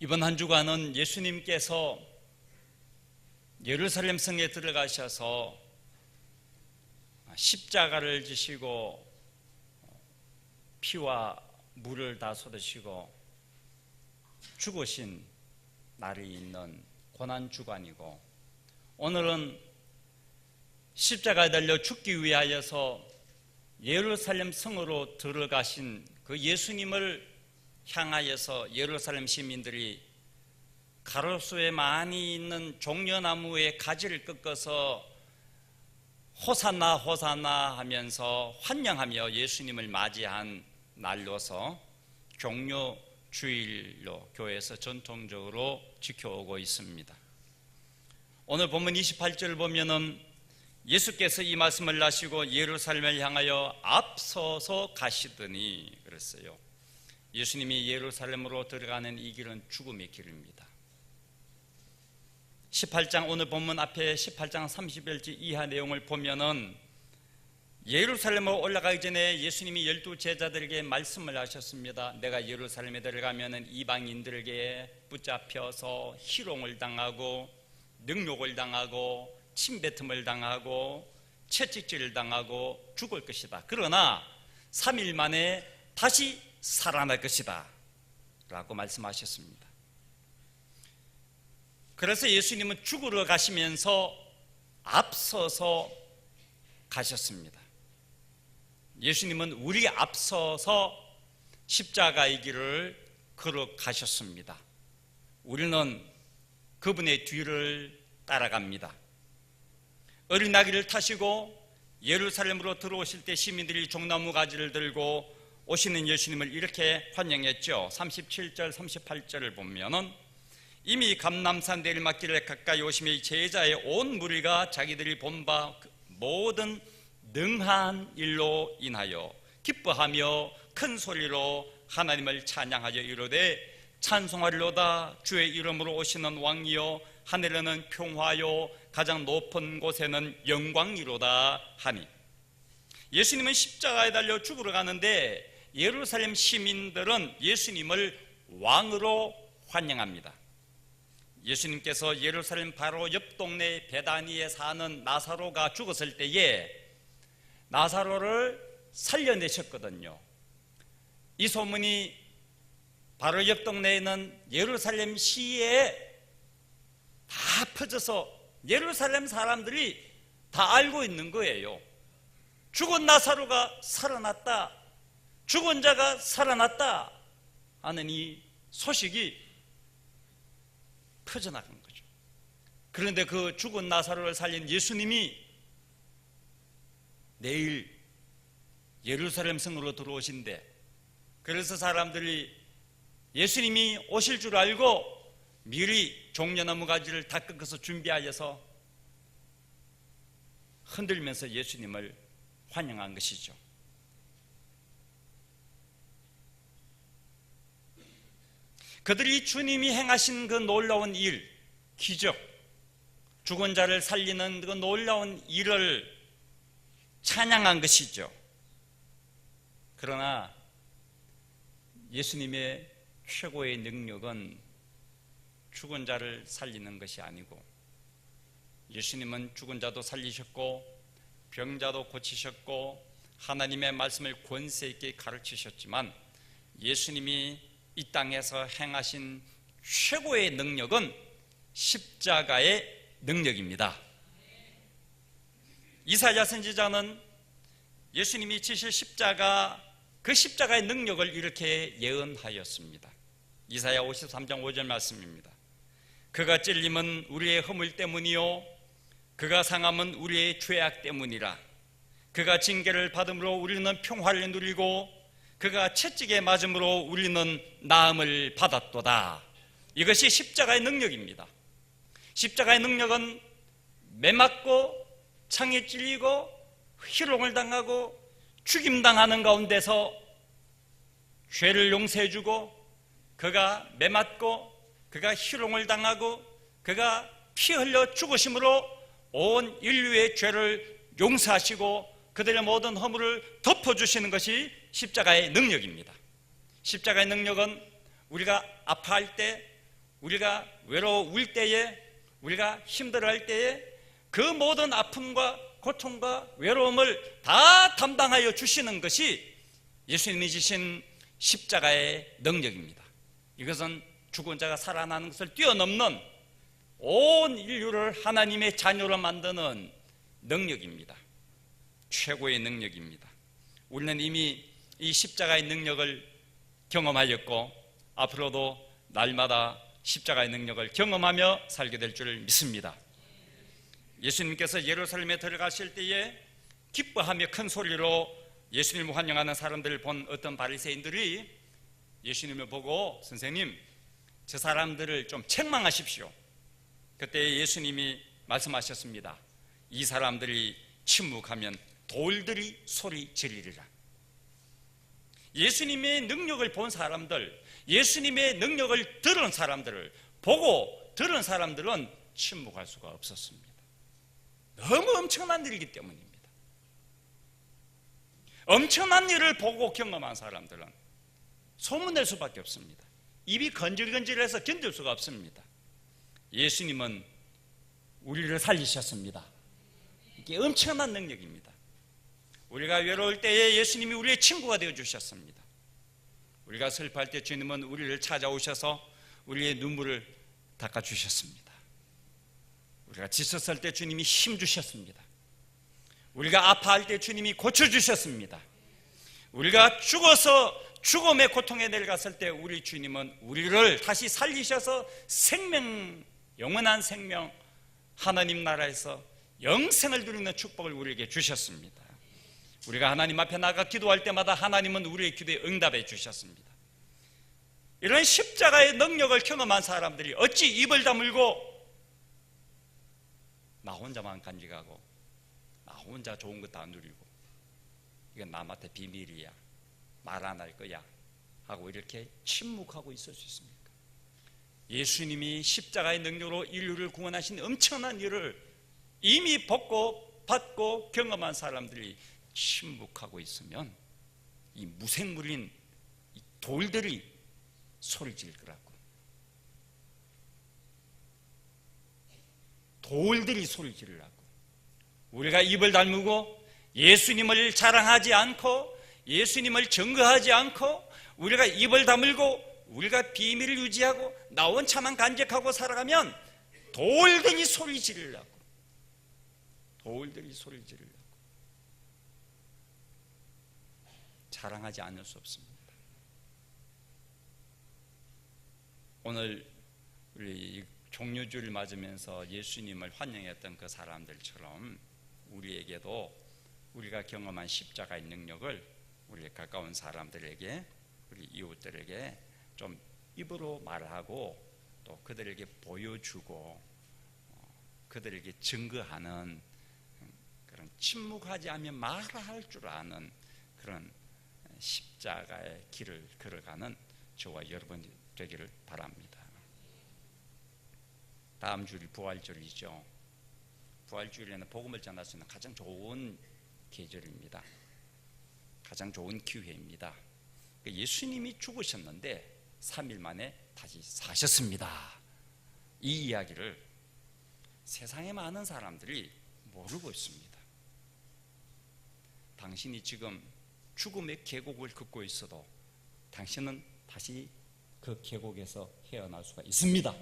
이번 한 주간은 예수님께서 예루살렘 성에 들어가셔서 십자가를 지시고 피와 물을 다 쏟으시고 죽으신 날이 있는 고난주간이고, 오늘은 십자가에 달려 죽기 위하여서 예루살렘 성으로 들어가신 그 예수님을 향하여서 예루살렘 시민들이 가로수에 많이 있는 종려나무의 가지를 꺾어서 호산나 호산나 하면서 환영하며 예수님을 맞이한 날로서 종려주일로 교회에서 전통적으로 지켜오고 있습니다. 오늘 본문 28절을 보면은 예수께서 이 말씀을 하시고 예루살렘을 향하여 앞서서 가시더니 그랬어요. 예수님이 예루살렘으로 들어가는 이 길은 죽음의 길입니다. 18장, 오늘 본문 앞에 18장 30절지 이하 내용을 보면은 예루살렘으로 올라가기 전에 예수님이 12제자들에게 말씀을 하셨습니다. 내가 예루살렘에 들어가면은 이방인들에게 붙잡혀서 희롱을 당하고 능욕을 당하고 침뱉음을 당하고 채찍질을 당하고 죽을 것이다. 그러나 3일 만에 다시 살아날 것이다 라고 말씀하셨습니다. 그래서 예수님은 죽으러 가시면서 앞서서 가셨습니다. 예수님은 우리 앞서서 십자가의 길을 걸어가셨습니다. 우리는 그분의 뒤를 따라갑니다. 어린 아기를 타시고 예루살렘으로 들어오실 때 시민들이 종나무 가지를 들고 오시는 예수님을 이렇게 환영했죠. 37절 38절을 보면은 이미 감람산 내리막길에 가까이 오시며 제자의 온 무리가 자기들이 본 바 모든 능한 일로 인하여 기뻐하며 큰 소리로 하나님을 찬양하여 이르되 찬송하리로다. 주의 이름으로 오시는 왕이여 하늘에는 평화요 가장 높은 곳에는 영광이로다 하니, 예수님은 십자가에 달려 죽으러 가는데 예루살렘 시민들은 예수님을 왕으로 환영합니다. 예수님께서 예루살렘 바로 옆 동네 베다니에 사는 나사로가 죽었을 때에 나사로를 살려내셨거든요. 이 소문이 바로 옆 동네에 있는 예루살렘 시에 다 퍼져서 예루살렘 사람들이 다 알고 있는 거예요. 죽은 나사로가 살아났다, 죽은 자가 살아났다 하는 이 소식이 퍼져나간 거죠. 그런데 그 죽은 나사로를 살린 예수님이 내일 예루살렘 성으로 들어오신대. 그래서 사람들이 예수님이 오실 줄 알고 미리 종려나무 가지를 다 꺾어서 준비하여서 흔들면서 예수님을 환영한 것이죠. 그들이 주님이 행하신 그 놀라운 일, 기적, 죽은 자를 살리는 그 놀라운 일을 찬양한 것이죠. 그러나 예수님의 최고의 능력은 죽은 자를 살리는 것이 아니고, 예수님은 죽은 자도 살리셨고 병자도 고치셨고 하나님의 말씀을 권세 있게 가르치셨지만, 예수님이 이 땅에서 행하신 최고의 능력은 십자가의 능력입니다. 이사야 선지자는 예수님이 지실 십자가, 그 십자가의 능력을 이렇게 예언하였습니다. 이사야 53장 5절 말씀입니다. 그가 찔림은 우리의 허물 때문이요 그가 상함은 우리의 죄악 때문이라. 그가 징계를 받음으로 우리는 평화를 누리고 그가 채찍에 맞음으로 우리는 나음을 받았도다. 이것이 십자가의 능력입니다. 십자가의 능력은 매맞고 창에 찔리고 희롱을 당하고 죽임당하는 가운데서 죄를 용서해주고, 그가 매맞고 그가 희롱을 당하고 그가 피 흘려 죽으심으로 온 인류의 죄를 용서하시고 그들의 모든 허물을 덮어주시는 것이 십자가의 능력입니다. 십자가의 능력은 우리가 아파할 때, 우리가 외로울 때에, 우리가 힘들어할 때에 그 모든 아픔과 고통과 외로움을 다 담당하여 주시는 것이 예수님이 지신 십자가의 능력입니다. 이것은 죽은 자가 살아나는 것을 뛰어넘는 온 인류를 하나님의 자녀로 만드는 능력입니다. 최고의 능력입니다. 우리는 이미 이 십자가의 능력을 경험하였고 앞으로도 날마다 십자가의 능력을 경험하며 살게 될 줄 믿습니다. 예수님께서 예루살렘에 들어가실 때에 기뻐하며 큰 소리로 예수님을 환영하는 사람들을 본 어떤 바리새인들이 예수님을 보고 선생님, 저 사람들을 좀 책망하십시오. 그때 예수님이 말씀하셨습니다. 이 사람들이 침묵하면 돌들이 소리 지르리라. 예수님의 능력을 본 사람들, 예수님의 능력을 들은 사람들을 보고 들은 사람들은 침묵할 수가 없었습니다. 너무 엄청난 일이기 때문입니다. 엄청난 일을 보고 경험한 사람들은 소문낼 수밖에 없습니다. 입이 건질건질해서 견딜 수가 없습니다. 예수님은 우리를 살리셨습니다. 이게 엄청난 능력입니다. 우리가 외로울 때에 예수님이 우리의 친구가 되어주셨습니다. 우리가 슬퍼할 때 주님은 우리를 찾아오셔서 우리의 눈물을 닦아주셨습니다. 우리가 지쳤을 때 주님이 힘주셨습니다. 우리가 아파할 때 주님이 고쳐주셨습니다. 우리가 죽어서 죽음의 고통에 내려갔을 때 우리 주님은 우리를 다시 살리셔서 생명, 영원한 생명, 하나님 나라에서 영생을 누리는 축복을 우리에게 주셨습니다. 우리가 하나님 앞에 나가 기도할 때마다 하나님은 우리의 기도에 응답해 주셨습니다. 이런 십자가의 능력을 경험한 사람들이 어찌 입을 다물고 나 혼자만 간직하고 나 혼자 좋은 거 다 누리고 이건 남한테 비밀이야, 말 안 할 거야 하고 이렇게 침묵하고 있을 수 있습니까? 예수님이 십자가의 능력으로 인류를 구원하신 엄청난 일을 이미 받고 경험한 사람들이 침묵하고 있으면 이 무생물인 이 돌들이 소리 지를 거라고. 돌들이 소리 지르라고. 우리가 입을 다물고 예수님을 자랑하지 않고 예수님을 증거하지 않고 우리가 입을 다물고 우리가 비밀을 유지하고 나 혼자만 간직하고 살아가면 돌들이 소리 지르라고. 돌들이 소리 지르라고. 자랑하지 않을 수 없습니다. 오늘 우리 종려주를 맞으면서 예수님을 환영했던 그 사람들처럼 우리에게도 우리가 경험한 십자가의 능력을 우리 가까운 사람들에게, 우리 이웃들에게 좀 입으로 말하고 또 그들에게 보여주고 그들에게 증거하는 그런 침묵하지 않으면 말할 줄 아는 그런 십자가의 길을 걸어가는 저와 여러분이 되기를 바랍니다. 다음 주일 부활절이죠. 부활주일에는 복음을 전할 수 있는 가장 좋은 계절입니다. 가장 좋은 기회입니다. 예수님이 죽으셨는데 3일 만에 다시 사셨습니다. 이 이야기를 세상의 많은 사람들이 모르고 있습니다. 당신이 지금 죽음의 계곡을 걷고 있어도 당신은 다시 그 계곡에서 헤어날 수가 있습니다.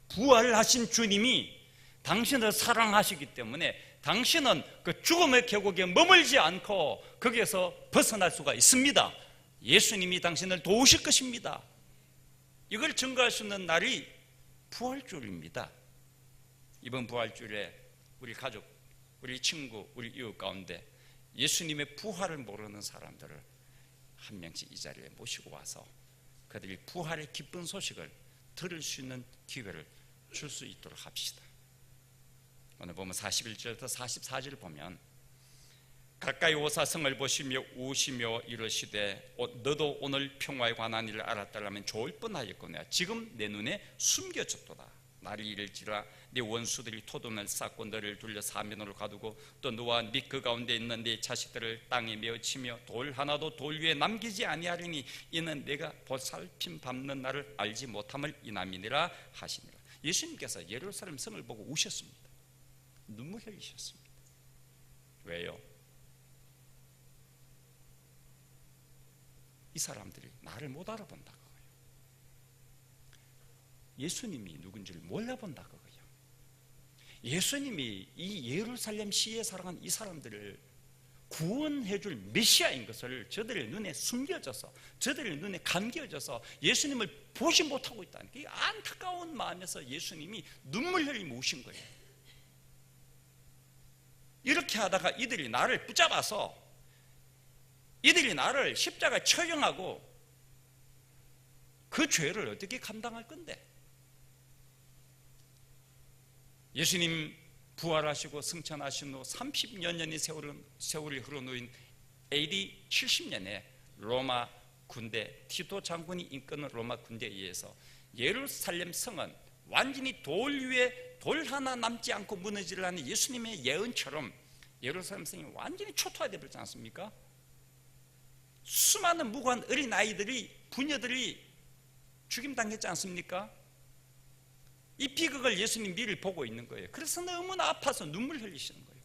부활하신 주님이 당신을 사랑하시기 때문에 당신은 그 죽음의 계곡에 머물지 않고 거기에서 벗어날 수가 있습니다. 예수님이 당신을 도우실 것입니다. 이걸 증거할 수 있는 날이 부활주일입니다. 이번 부활주일에 우리 가족, 우리 친구, 우리 이웃 가운데 예수님의 부활을 모르는 사람들을 한 명씩 이 자리에 모시고 와서 그들이 부활의 기쁜 소식을 들을 수 있는 기회를 줄 수 있도록 합시다. 오늘 보면 41절부터 44절을 보면 가까이 오사 성을 보시며 우시며 이르시되 너도 오늘 평화에 관한 일을 알았다라면 좋을 뻔하였거니와 지금 내 눈에 숨겨졌도다. 날이 이를지라 네 원수들이 토돈을 쌓고 너를 둘러 사면으로 가두고 또 너와 및 그 가운데 있는 네 자식들을 땅에 메어치며 돌 하나도 돌 위에 남기지 아니하리니 이는 내가 보살핌 받는 날을 알지 못함을 인함이니라 하시니라. 예수님께서 예루살렘 성을 보고 우셨습니다. 눈물 흘리셨습니다. 왜요? 이 사람들이 나를 못 알아본다고요. 예수님이 누군지를 몰라본다고요. 예수님이 이 예루살렘 시에 살아간 이 사람들을 구원해줄 메시아인 것을 저들의 눈에 숨겨져서, 저들의 눈에 감겨져서 예수님을 보지 못하고 있다는 그 안타까운 마음에서 예수님이 눈물 흘리며 우신 거예요. 이렇게 하다가 이들이 나를 붙잡아서 이들이 나를 십자가에 처형하고 그 죄를 어떻게 감당할 건데? 예수님 부활하시고 승천하신 후 30여 년의 세월이 흐르노인 AD 70년에 로마 군대, 티토 장군이 이끄는 로마 군대에 의해서 예루살렘 성은 완전히 돌 위에 돌 하나 남지 않고 무너지려는 예수님의 예언처럼 예루살렘 성이 완전히 초토화되어 버리지 않습니까? 수많은 무고한 어린아이들이, 부녀들이 죽임당했지 않습니까? 이 비극을 예수님 미리 보고 있는 거예요. 그래서 너무나 아파서 눈물 흘리시는 거예요.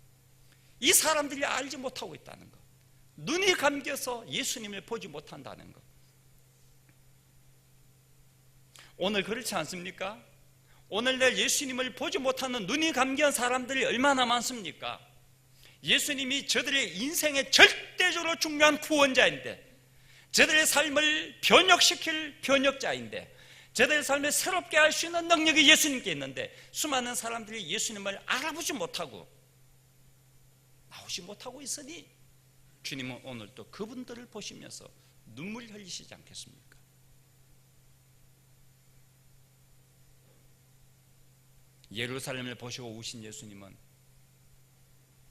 이 사람들이 알지 못하고 있다는 것, 눈이 감겨서 예수님을 보지 못한다는 것. 오늘 그렇지 않습니까? 오늘날 예수님을 보지 못하는 눈이 감긴 사람들이 얼마나 많습니까? 예수님이 저들의 인생의 절대적으로 중요한 구원자인데, 저들의 삶을 변혁시킬 변혁자인데, 저들의 삶을 새롭게 할 수 있는 능력이 예수님께 있는데 수많은 사람들이 예수님을 알아보지 못하고 나오지 못하고 있으니 주님은 오늘 또 그분들을 보시면서 눈물 흘리시지 않겠습니까? 예루살렘을 보시고 우신 예수님은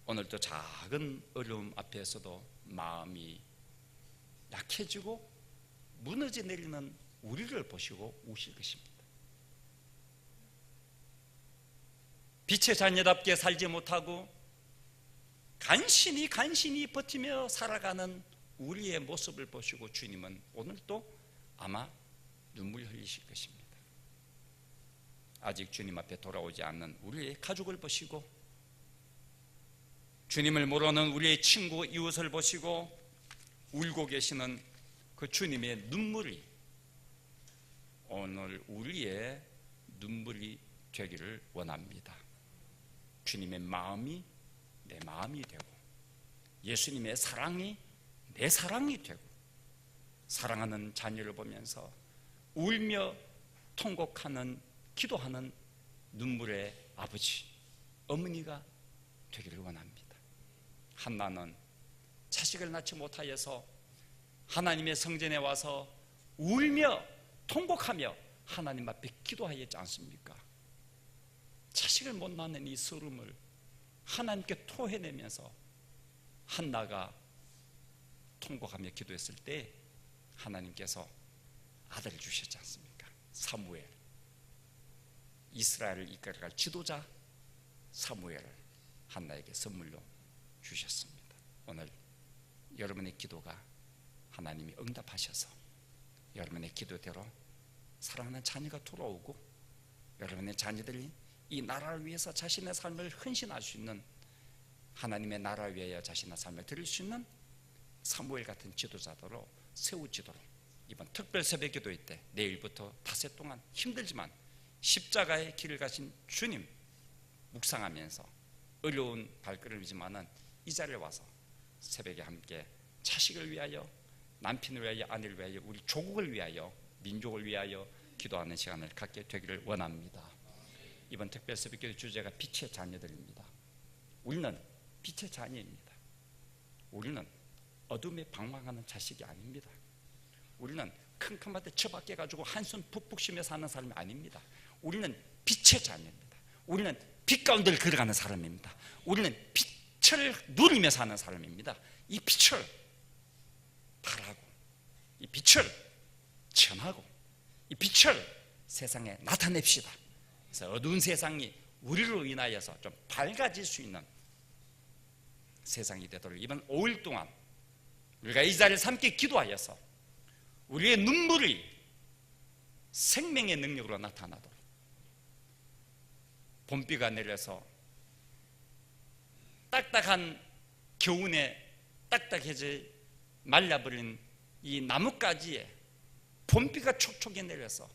오늘도 작은 어려움 앞에서도 마음이 약해지고 무너져 내리는 우리를 보시고 우실 것입니다. 빛의 자녀답게 살지 못하고 간신히 버티며 살아가는 우리의 모습을 보시고 주님은 오늘도 아마 눈물 흘리실 것입니다. 아직 주님 앞에 돌아오지 않는 우리의 가족을 보시고, 주님을 모르는 우리의 친구, 이웃을 보시고 울고 계시는 그 주님의 눈물이 오늘 우리의 눈물이 되기를 원합니다. 주님의 마음이 내 마음이 되고, 예수님의 사랑이 내 사랑이 되고, 사랑하는 자녀를 보면서 울며 통곡하는, 기도하는 눈물의 아버지, 어머니가 되기를 원합니다. 한나는 자식을 낳지 못하여서 하나님의 성전에 와서 울며 통곡하며 하나님 앞에 기도하였지 않습니까? 자식을 못 낳는 이 서름을 하나님께 토해내면서 한나가 통곡하며 기도했을 때 하나님께서 아들을 주셨지 않습니까? 사무엘, 이스라엘을 이끌어갈 지도자 사무엘을 한나에게 선물로 주셨습니다. 오늘 여러분의 기도가 하나님이 응답하셔서 여러분의 기도대로 사랑하는 자녀가 돌아오고, 여러분의 자녀들이 이 나라를 위해서 자신의 삶을 헌신할 수 있는, 하나님의 나라를 위하여 자신의 삶을 드릴 수 있는 사무엘 같은 지도자들로 세우지도록 이번 특별 새벽 기도회 때 내일부터 닷새 동안 힘들지만 십자가의 길을 가신 주님 묵상하면서 어려운 발걸음이지만은 이 자리에 와서 새벽에 함께 자식을 위하여, 남편을 위하여, 아내를 위하여, 우리 조국을 위하여, 민족을 위하여 기도하는 시간을 갖게 되기를 원합니다. 이번 특별 새벽기도 주제가 빛의 자녀들입니다. 우리는 빛의 자녀입니다. 우리는 어둠에 방황하는 자식이 아닙니다. 우리는 컴컴한데 처박혀 가지고 한숨 푹푹 쉬며 사는 사람이 아닙니다. 우리는 빛의 자녀입니다. 우리는 빛 가운데를 걸어가는 사람입니다. 우리는 빛을 누리며 사는 사람입니다. 이 빛을 바라고, 이 빛을 전하고, 이 빛을 세상에 나타냅시다. 그래서 어두운 세상이 우리로 인하여서 좀 밝아질 수 있는 세상이 되도록 이번 5일 동안 우리가 이 자리를 함께 기도하여서 우리의 눈물이 생명의 능력으로 나타나도록, 봄비가 내려서 딱딱한 겨우내 딱딱해져 말라버린 이 나뭇가지에 봄비가 촉촉히 내려서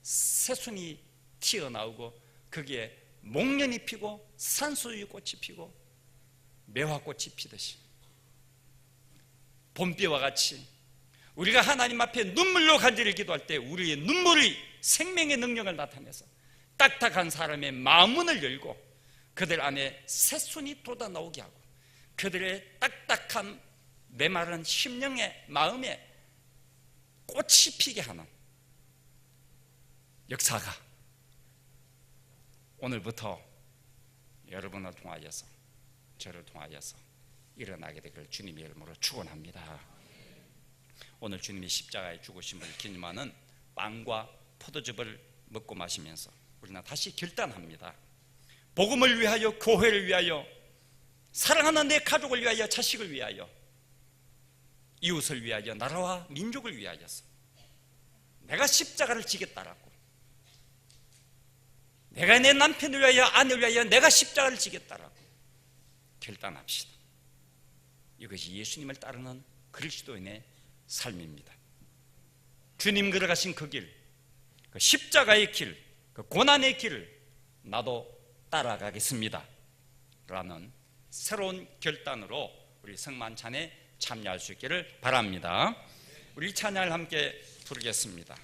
새순이 튀어나오고 거기에 목련이 피고 산수유 꽃이 피고 매화꽃이 피듯이 봄비와 같이 우리가 하나님 앞에 눈물로 간절히 기도할 때 우리의 눈물이 생명의 능력을 나타내서 딱딱한 사람의 마음문을 열고 그들 안에 새순이 돋아나오게 하고 그들의 딱딱한 메마른 심령의 마음에 꽃이 피게 하는 역사가 오늘부터 여러분을 통하여서 저를 통하여서 일어나게 되기를 주님의 이름으로 축원합니다. 오늘 주님이 십자가의 죽으심을 기념하는 빵과 포도즙을 먹고 마시면서 우리는 다시 결단합니다. 복음을 위하여, 교회를 위하여, 사랑하는 내 가족을 위하여, 자식을 위하여, 이웃을 위하여, 나라와 민족을 위하여서 내가 십자가를 지겠다라고, 내가 내 남편을 위하여, 아내를 위하여 내가 십자가를 지겠다라고 결단합시다. 이것이 예수님을 따르는 그리스도인의 삶입니다. 주님 걸어가신 그 길, 그 십자가의 길, 그 고난의 길을 나도 따라가겠습니다 라는 새로운 결단으로 우리 성만찬에 참여할 수 있기를 바랍니다. 우리 찬양을 함께 부르겠습니다.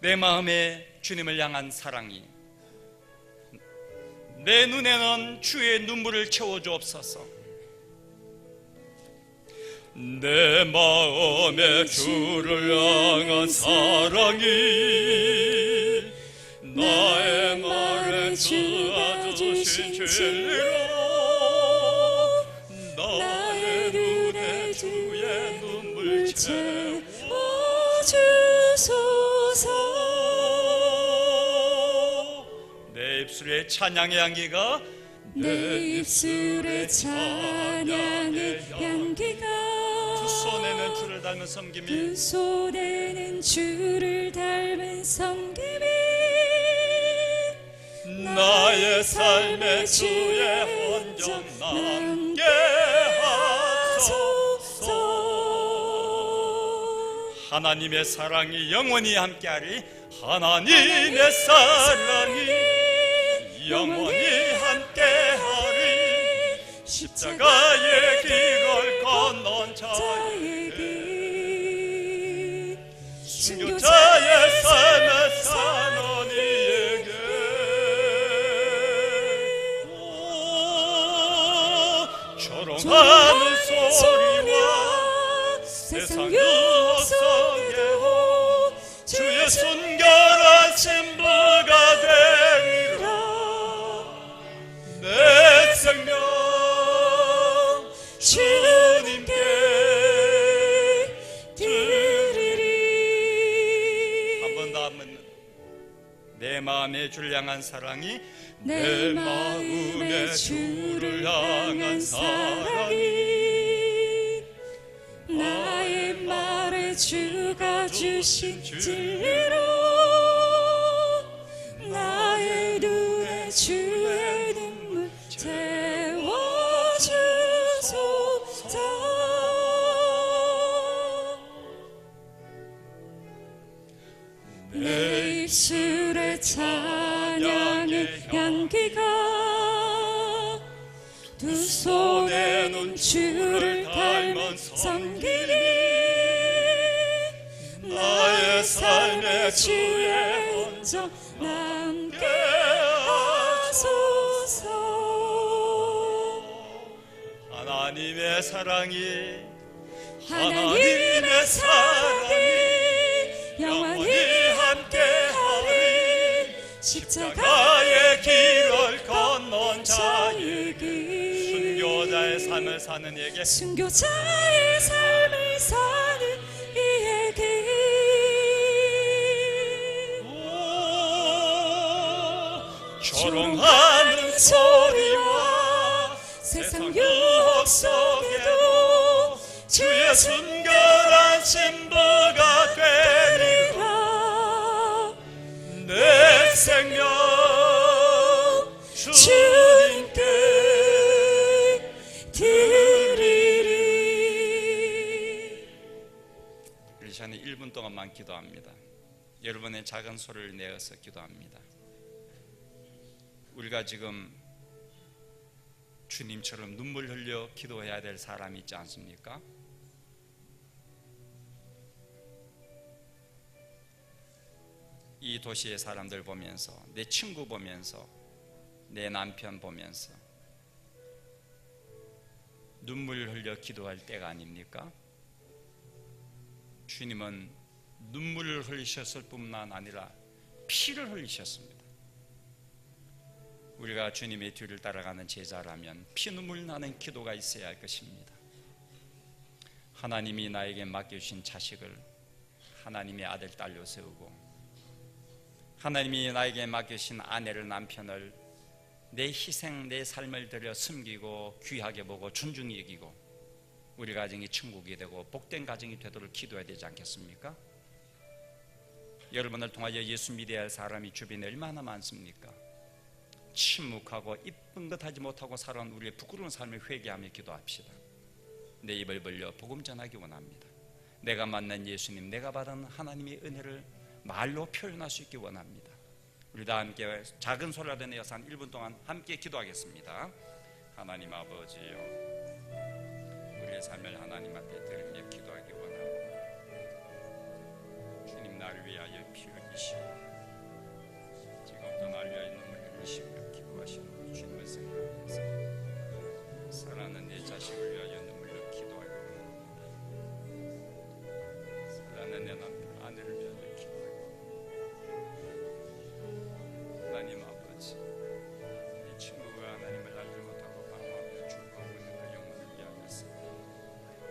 내 마음에 주님을 향한 사랑이, 내 눈에는 주의 눈물을 채워주옵소서. 내 마음에 주를 향한 사랑이, 나의 말에 주가 주신 진리로 나의 눈에 주의 눈물 채워주소서. 내 입술의 찬양의 향기가, 내 입술의 찬양의 향기가 두 손에는 주를 닮은 섬김이, 두 손에는 주를 닮은 섬김이 나의 삶의 주의 온전 남게 하소서. 하나님의 사랑이 영원히 함께하리. 하나님의 사랑이 영원히 함께하리. 십자가의 길을 건넌 자의 길, 순교자의 삶을 사는 이에게 조롱하는 소리와 세상 유혹 속에도 주의 순결한 신부가 되리라. 내 생명 주님께 드리리. 한 번 더 하면, 내 마음에 주를 향한 사랑이, 내 마음에 주를 향한 사랑이, 나의 말에 주가 주신 진리로 나의 눈에 주의 눈물 채워주소서. 내 입술의 찬양의 향기가 두 손에는 주를 닮은 섬김이 나의 삶의 주의 온전 남게 하소서. 하나님의 사랑이, 하나님의 사랑이 영원히 함께하리. 십자가의 길을 건넌 자에게, 순교자의 삶을 사는 이에게, 순교자의 삶을 사는 이에게 조롱하는 소리와 세상 유혹 속에도 주의 순결한 신부가 되리라. 내 생명 주님께 드리리. 우리 시간에 1분 동안만 기도합니다. 여러분의 작은 소리를 내어서 기도합니다. 우리가 지금 주님처럼 눈물 흘려 기도해야 될 사람이 있지 않습니까? 이 도시의 사람들 보면서, 내 친구 보면서, 내 남편 보면서 눈물 흘려 기도할 때가 아닙니까? 주님은 눈물을 흘리셨을 뿐만 아니라 피를 흘리셨습니다. 우리가 주님의 뒤를 따라가는 제자라면 피눈물 나는 기도가 있어야 할 것입니다. 하나님이 나에게 맡겨주신 자식을 하나님의 아들, 딸로 세우고, 하나님이 나에게 맡겨주신 아내를, 남편을 내 희생, 내 삶을 들여 숨기고 귀하게 보고 존중히 여기고 우리 가정이 천국이 되고 복된 가정이 되도록 기도해야 되지 않겠습니까? 여러분을 통하여 예수 믿어야 할 사람이 주변에 얼마나 많습니까? 침묵하고 이쁜 것 하지 못하고 살아온 우리의 부끄러운 삶을 회개하며 기도합시다. 내 입을 벌려 복음 전하기 원합니다. 내가 만난 예수님, 내가 받은 하나님의 은혜를 말로 표현할 수 있기 원합니다. 우리 다 함께 작은 소리라도 내어서 한 1분 동안 함께 기도하겠습니다. 하나님 아버지요, 우리의 삶을 하나님 앞에 드리며 기도하기 원합니다. 주님, 나를 위하여 피 흘리시고 지금도 나를 위하여 눈물 흘리시며 기도하시는 우리 주님을 생각하면서 사랑하는 내 자식을 위하여 눈물로 기도하기 원합니다. 사랑하는 내 남편, 아내를 위하여 기도하기 원합니다. 하나님 아버지, 이 친구가 하나님을 알지 못하고 방황하며 죽어가고 있는 그 영혼을 위하여서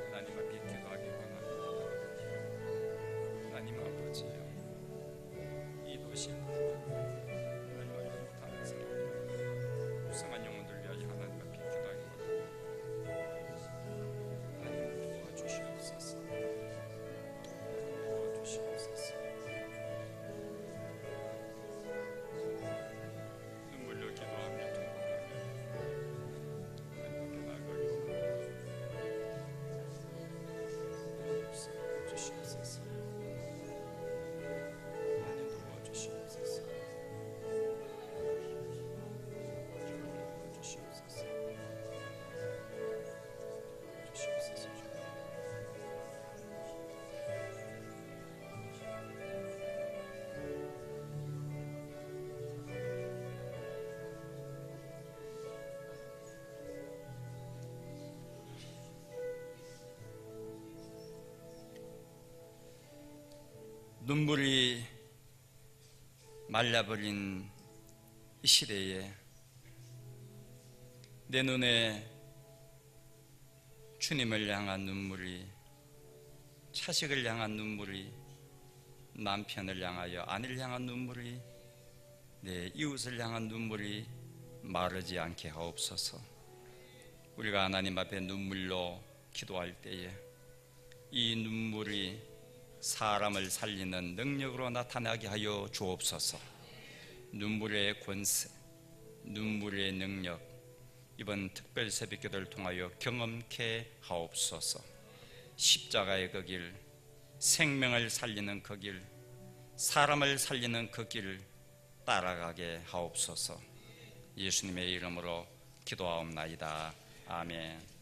하나님 앞에 기도하기 원합니다. 하나님 아버지요, 이 도시에 얼마나 못하는 사람, 불쌍한 영혼들 위하여 하나님 앞에 기도하기 원합니다. 하나님 도와주시옵소서. 도와주시옵소서. 눈물로 기도하며 통곡하며 하나님께 나아가기 원합니다. 도와주시옵소서. 하나님 도와주시옵소서. 도와주시옵소서. 도와주시옵소서. 눈물이 말라버린 이 시대에 내 눈에 주님을 향한 눈물이, 자식을 향한 눈물이, 남편을 향하여 아내를 향한 눈물이, 내 이웃을 향한 눈물이 마르지 않게 하옵소서. 우리가 하나님 앞에 눈물로 기도할 때에 이 눈물이 사람을 살리는 능력으로 나타나게 하여 주옵소서. 눈물의 권세, 눈물의 능력, 이번 특별 새벽기도를 통하여 경험케 하옵소서. 십자가의 그 길, 생명을 살리는 그 길, 사람을 살리는 그 길 따라가게 하옵소서. 예수님의 이름으로 기도하옵나이다. 아멘.